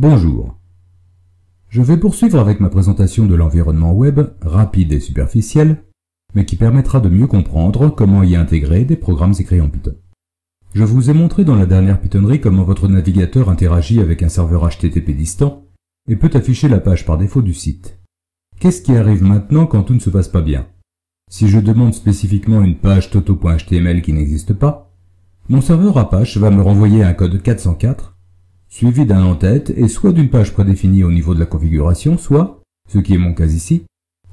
Bonjour. Je vais poursuivre avec ma présentation de l'environnement web, rapide et superficiel, mais qui permettra de mieux comprendre comment y intégrer des programmes écrits en Python. Je vous ai montré dans la dernière Pythonnerie comment votre navigateur interagit avec un serveur HTTP distant et peut afficher la page par défaut du site. Qu'est-ce qui arrive maintenant quand tout ne se passe pas bien? Si je demande spécifiquement une page toto.html qui n'existe pas, mon serveur Apache va me renvoyer un code 404, suivi d'un en-tête et soit d'une page prédéfinie au niveau de la configuration, soit, ce qui est mon cas ici,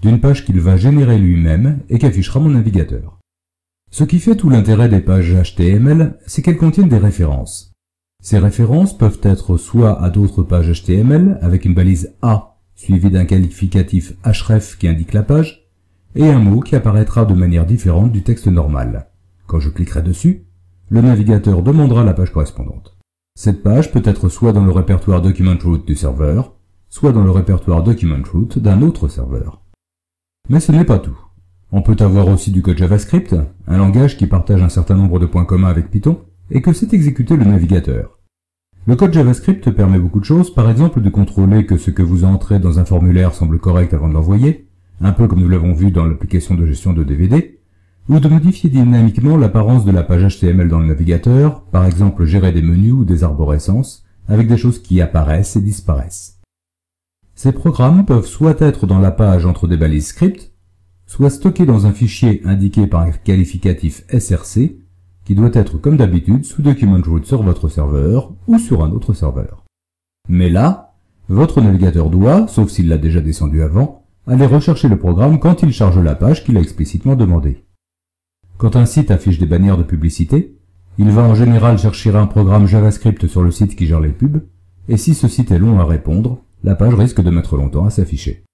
d'une page qu'il va générer lui-même et qu'affichera mon navigateur. Ce qui fait tout l'intérêt des pages HTML, c'est qu'elles contiennent des références. Ces références peuvent être soit à d'autres pages HTML avec une balise A suivie d'un qualificatif href qui indique la page, et un mot qui apparaîtra de manière différente du texte normal. Quand je cliquerai dessus, le navigateur demandera la page correspondante. Cette page peut être soit dans le répertoire Document Root du serveur, soit dans le répertoire Document Root d'un autre serveur. Mais ce n'est pas tout. On peut avoir aussi du code JavaScript, un langage qui partage un certain nombre de points communs avec Python, et que sait exécuter le navigateur. Le code JavaScript permet beaucoup de choses, par exemple de contrôler que ce que vous entrez dans un formulaire semble correct avant de l'envoyer, un peu comme nous l'avons vu dans l'application de gestion de DVD, ou de modifier dynamiquement l'apparence de la page HTML dans le navigateur, par exemple gérer des menus ou des arborescences, avec des choses qui apparaissent et disparaissent. Ces programmes peuvent soit être dans la page entre des balises script, soit stockés dans un fichier indiqué par un qualificatif src, qui doit être comme d'habitude sous Document Root sur votre serveur ou sur un autre serveur. Mais là, votre navigateur doit, sauf s'il l'a déjà descendu avant, aller rechercher le programme quand il charge la page qu'il a explicitement demandée. Quand un site affiche des bannières de publicité, il va en général chercher un programme JavaScript sur le site qui gère les pubs, et si ce site est long à répondre, la page risque de mettre longtemps à s'afficher.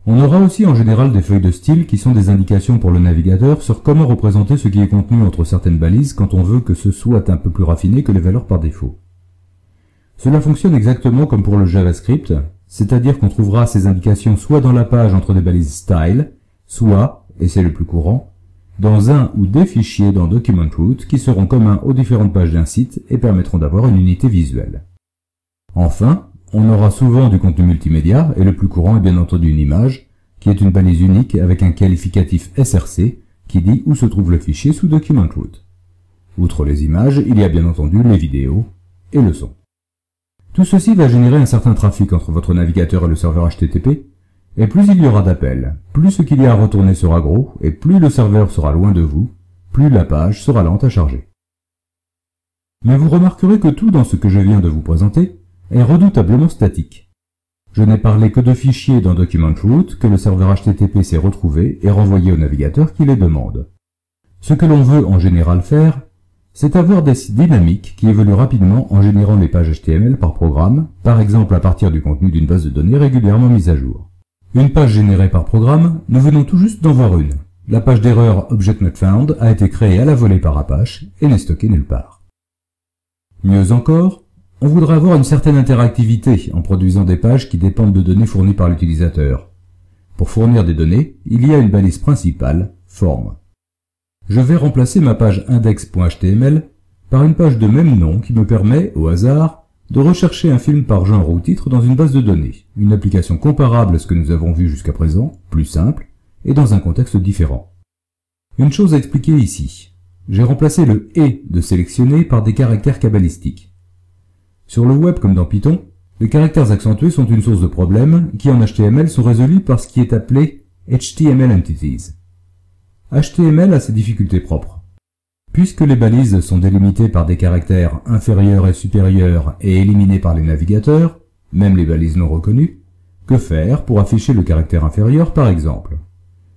On aura aussi en général des feuilles de style qui sont des indications pour le navigateur sur comment représenter ce qui est contenu entre certaines balises quand on veut que ce soit un peu plus raffiné que les valeurs par défaut. Cela fonctionne exactement comme pour le JavaScript, c'est-à-dire qu'on trouvera ces indications soit dans la page entre des balises style, soit, et c'est le plus courant, dans un ou des fichiers dans Document Root qui seront communs aux différentes pages d'un site et permettront d'avoir une unité visuelle. Enfin, on aura souvent du contenu multimédia, et le plus courant est bien entendu une image, qui est une balise unique avec un qualificatif src qui dit où se trouve le fichier sous Document Root. Outre les images, il y a bien entendu les vidéos et le son. Tout ceci va générer un certain trafic entre votre navigateur et le serveur HTTP, et plus il y aura d'appels, plus ce qu'il y a à retourner sera gros, et plus le serveur sera loin de vous, plus la page sera lente à charger. Mais vous remarquerez que tout dans ce que je viens de vous présenter est redoutablement statique. Je n'ai parlé que de fichiers dans Document Root que le serveur HTTP s'est retrouvé et renvoyé au navigateur qui les demande. Ce que l'on veut en général faire, c'est avoir des sites dynamiques qui évoluent rapidement en générant les pages HTML par programme, par exemple à partir du contenu d'une base de données régulièrement mise à jour. Une page générée par programme, nous venons tout juste d'en voir une. La page d'erreur Object Not Found a été créée à la volée par Apache et n'est stockée nulle part. Mieux encore, on voudra avoir une certaine interactivité en produisant des pages qui dépendent de données fournies par l'utilisateur. Pour fournir des données, il y a une balise principale, form. Je vais remplacer ma page index.html par une page de même nom qui me permet, au hasard, de rechercher un film par genre ou titre dans une base de données, une application comparable à ce que nous avons vu jusqu'à présent, plus simple, et dans un contexte différent. Une chose à expliquer ici. J'ai remplacé le « et » de sélectionner par des caractères cabalistiques. Sur le web comme dans Python, les caractères accentués sont une source de problèmes qui en HTML sont résolus par ce qui est appelé HTML Entities. HTML a ses difficultés propres. Puisque les balises sont délimitées par des caractères inférieurs et supérieurs et éliminés par les navigateurs, même les balises non reconnues, que faire pour afficher le caractère inférieur par exemple?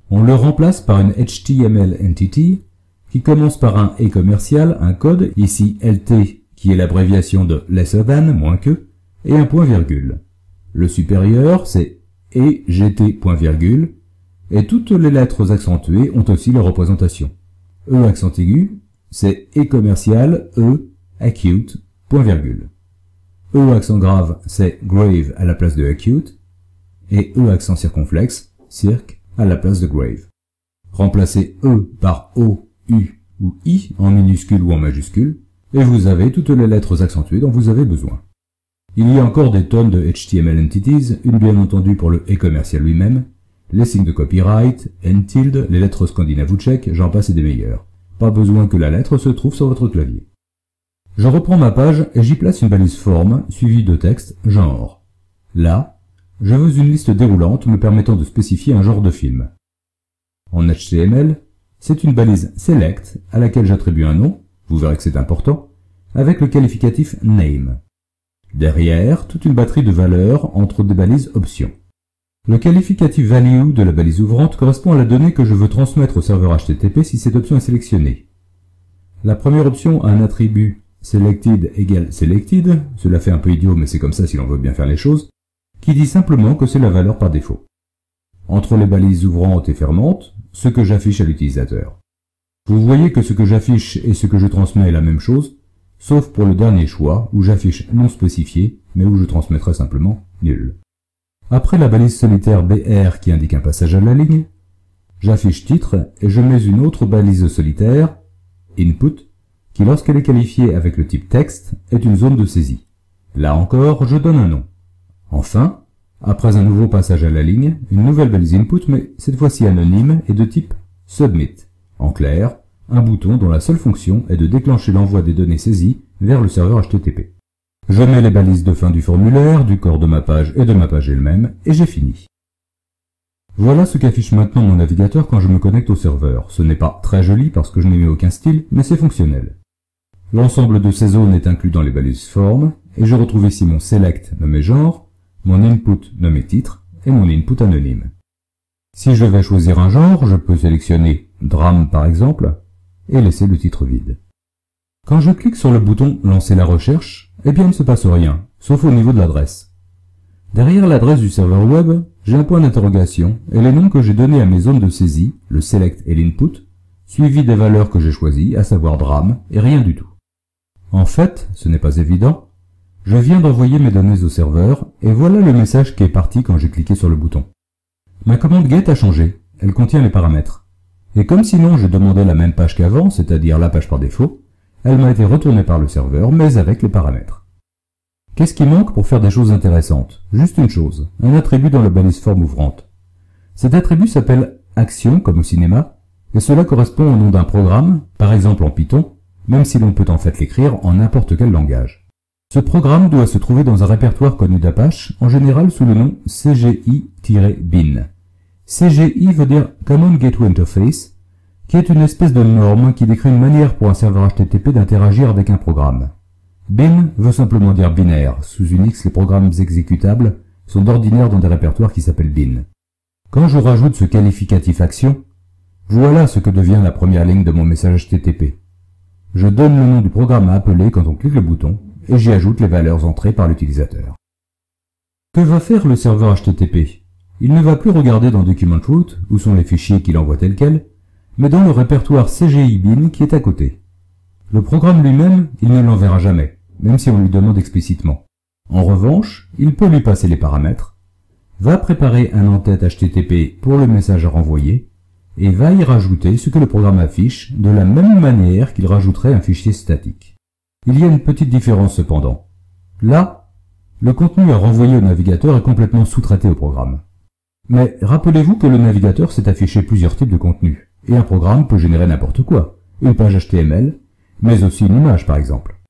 On le remplace par une HTML Entity qui commence par un et commercial, un code, ici LT, qui est l'abréviation de lesser than, moins que, et un point virgule. Le supérieur, c'est EGT point virgule, et toutes les lettres accentuées ont aussi leur représentation. E accent aigu, c'est E commercial, E, acute, point virgule. E accent grave, c'est grave à la place de acute, et E accent circonflexe, circ, à la place de grave. Remplacez E par O, U ou I en minuscule ou en majuscule, et vous avez toutes les lettres accentuées dont vous avez besoin. Il y a encore des tonnes de HTML entities, une bien entendu pour le e-commercial lui-même, les signes de copyright, tilde, les lettres scandinaves ou tchèques, j'en passe et des meilleurs. Pas besoin que la lettre se trouve sur votre clavier. Je reprends ma page et j'y place une balise forme suivie de texte genre. Là, je veux une liste déroulante me permettant de spécifier un genre de film. En HTML, c'est une balise select à laquelle j'attribue un nom, vous verrez que c'est important, avec le qualificatif name. Derrière, toute une batterie de valeurs entre des balises options. Le qualificatif value de la balise ouvrante correspond à la donnée que je veux transmettre au serveur HTTP si cette option est sélectionnée. La première option a un attribut selected égale selected, cela fait un peu idiot mais c'est comme ça si l'on veut bien faire les choses, qui dit simplement que c'est la valeur par défaut. Entre les balises ouvrantes et fermantes, ce que j'affiche à l'utilisateur. Vous voyez que ce que j'affiche et ce que je transmets est la même chose, sauf pour le dernier choix où j'affiche non spécifié, mais où je transmettrai simplement nul. Après la balise solitaire BR qui indique un passage à la ligne, j'affiche titre et je mets une autre balise solitaire, input, qui lorsqu'elle est qualifiée avec le type texte est une zone de saisie. Là encore, je donne un nom. Enfin, après un nouveau passage à la ligne, une nouvelle balise input, mais cette fois-ci anonyme et de type submit. En clair, un bouton dont la seule fonction est de déclencher l'envoi des données saisies vers le serveur HTTP. Je mets les balises de fin du formulaire, du corps de ma page et de ma page elle-même, et j'ai fini. Voilà ce qu'affiche maintenant mon navigateur quand je me connecte au serveur. Ce n'est pas très joli parce que je n'ai mis aucun style, mais c'est fonctionnel. L'ensemble de ces zones est inclus dans les balises forme, et je retrouve ici mon select nommé genre, mon input nommé titre, et mon input anonyme. Si je vais choisir un genre, je peux sélectionner drame par exemple, et laisser le titre vide. Quand je clique sur le bouton lancer la recherche, eh bien il ne se passe rien, sauf au niveau de l'adresse. Derrière l'adresse du serveur web, j'ai un point d'interrogation et les noms que j'ai donnés à mes zones de saisie, le select et l'input, suivis des valeurs que j'ai choisies, à savoir drame et rien du tout. En fait, ce n'est pas évident, je viens d'envoyer mes données au serveur et voilà le message qui est parti quand j'ai cliqué sur le bouton. Ma commande get a changé, elle contient les paramètres. Et comme sinon je demandais la même page qu'avant, c'est-à-dire la page par défaut, elle m'a été retournée par le serveur, mais avec les paramètres. Qu'est-ce qui manque pour faire des choses intéressantes? Juste une chose, un attribut dans la balise forme ouvrante. Cet attribut s'appelle action, comme au cinéma, et cela correspond au nom d'un programme, par exemple en Python, même si l'on peut en fait l'écrire en n'importe quel langage. Ce programme doit se trouver dans un répertoire connu d'Apache, en général sous le nom CGI-bin. CGI veut dire Common Gateway Interface, qui est une espèce de norme qui décrit une manière pour un serveur HTTP d'interagir avec un programme. Bin veut simplement dire binaire. Sous Unix, les programmes exécutables sont d'ordinaire dans des répertoires qui s'appellent bin. Quand je rajoute ce qualificatif action, voilà ce que devient la première ligne de mon message HTTP. Je donne le nom du programme à appeler quand on clique le bouton, et j'y ajoute les valeurs entrées par l'utilisateur. Que va faire le serveur HTTP? Il ne va plus regarder dans Document Root, où sont les fichiers qu'il envoie tels quels, mais dans le répertoire CGI-bin qui est à côté. Le programme lui-même, il ne l'enverra jamais, même si on lui demande explicitement. En revanche, il peut lui passer les paramètres, va préparer un en-tête HTTP pour le message à renvoyer, et va y rajouter ce que le programme affiche de la même manière qu'il rajouterait un fichier statique. Il y a une petite différence cependant. Là, le contenu à renvoyer au navigateur est complètement sous-traité au programme. Mais rappelez-vous que le navigateur sait afficher plusieurs types de contenus. Et un programme peut générer n'importe quoi, une page HTML, mais aussi une image par exemple.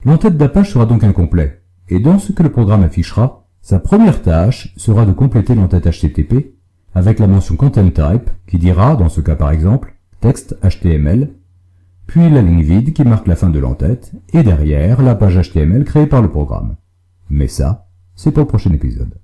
L'entête d'Apache sera donc incomplet, et dans ce que le programme affichera, sa première tâche sera de compléter l'entête HTTP avec la mention Content Type qui dira, dans ce cas par exemple, texte HTML, puis la ligne vide qui marque la fin de l'entête, et derrière la page HTML créée par le programme. Mais ça, c'est pour le prochain épisode.